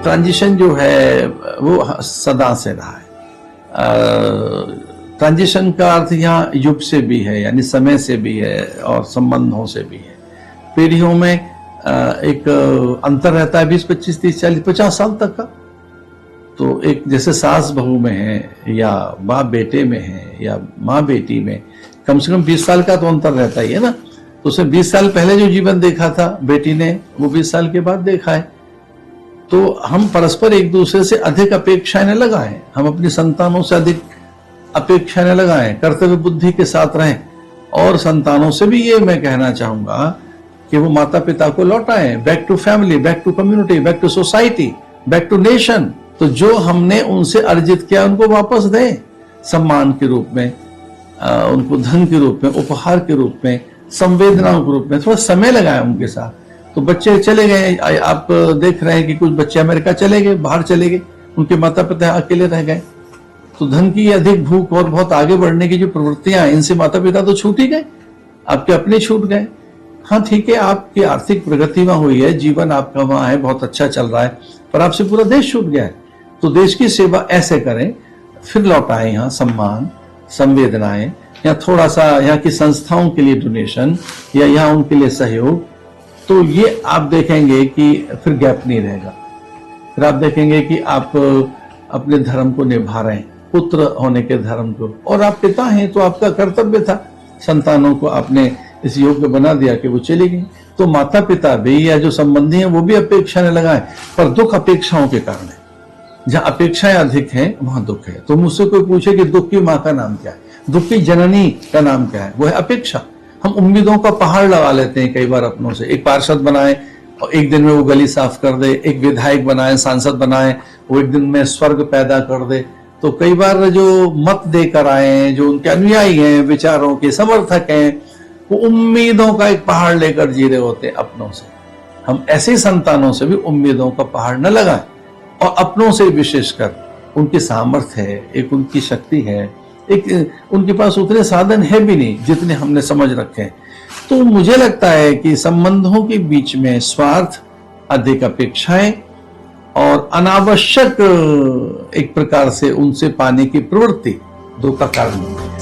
Transition जो है वो सदा से रहा है। ट्रांजिशन का अर्थ यहाँ युग से भी है, यानी समय से भी है और संबंधों से भी है। पीढ़ियों में एक अंतर रहता है 20, 25, 30, 40, 50 साल तक का। तो एक जैसे सास बहू में है या बाप बेटे में है या माँ बेटी में कम से कम 20 साल का तो अंतर रहता ही है ना। तो उसने 20 साल पहले जो जीवन देखा था बेटी ने, वो 20 साल के बाद देखा है। तो हम परस्पर एक दूसरे से अधिक अपेक्षाएं न लगाएं, हम अपनी संतानों से अधिक अपेक्षाएं न लगाएं, कर्तव्य बुद्धि के साथ रहें। और संतानों से भी ये मैं कहना चाहूंगा कि वो माता पिता को लौटाएं, back to family, back to community, back to society, back to nation. तो जो हमने उनसे अर्जित किया उनको वापस दें, सम्मान के रूप में, उनको धन के रूप में, उपहार के रूप में, संवेदनाओं के रूप में। थोड़ा समय लगाएं उनके साथ। तो बच्चे चले गए, आप देख रहे हैं कि कुछ बच्चे अमेरिका चले गए, बाहर चले गए, उनके माता पिता अकेले रह गए। तो धन की अधिक भूख और बहुत आगे बढ़ने की जो प्रवृत्तियां, इनसे माता पिता तो छूट ही गए, आपके अपने छूट गए। हाँ ठीक है, आपकी आर्थिक प्रगति वहां हुई है, जीवन आपका वहां है, बहुत अच्छा चल रहा है, पर आपसे पूरा देश छूट गया है। तो देश की सेवा ऐसे करें, फिर लौटाएं यहाँ सम्मान, संवेदनाएं, या थोड़ा सा यहाँ की संस्थाओं के लिए डोनेशन या यहाँ उनके लिए सहयोग। तो ये आप देखेंगे कि फिर गैप नहीं रहेगा। फिर आप देखेंगे कि आप अपने धर्म को निभा रहे हैं, पुत्र होने के धर्म को। और आप पिता हैं तो आपका कर्तव्य था, संतानों को आपने इस योग्य बना दिया कि वो चली गई। तो माता पिता भी या जो संबंधी हैं वो भी अपेक्षा न लगाएं, पर दुख अपेक्षाओं के कारण है। जहां अपेक्षाएं अधिक हैं वहां दुख है। तो मुझसे कोई पूछे कि दुख की माँ का नाम क्या है, दुख की जननी का नाम क्या है, वो है अपेक्षा। हम उम्मीदों का पहाड़ लगा लेते हैं कई बार अपनों से। एक पार्षद बनाए और एक दिन में वो गली साफ कर दे, एक विधायक बनाए, सांसद बनाए, वो एक दिन में स्वर्ग पैदा कर दे। तो कई बार जो मत देकर आए, जो उनके अनुयायी हैं, विचारों के समर्थक हैं, वो उम्मीदों का एक पहाड़ लेकर जी रहे होते हैं अपनों से। हम ऐसे संतानों से भी उम्मीदों का पहाड़ न लगाएं, और अपनों से विशेषकर उनकी सामर्थ्य है, एक उनकी शक्ति है, एक उनके पास उतने साधन है भी नहीं जितने हमने समझ रखे हैं। तो मुझे लगता है कि संबंधों के बीच में स्वार्थ, अधिक अपेक्षाएं और अनावश्यक एक प्रकार से उनसे पाने की प्रवृत्ति दो का कारण है।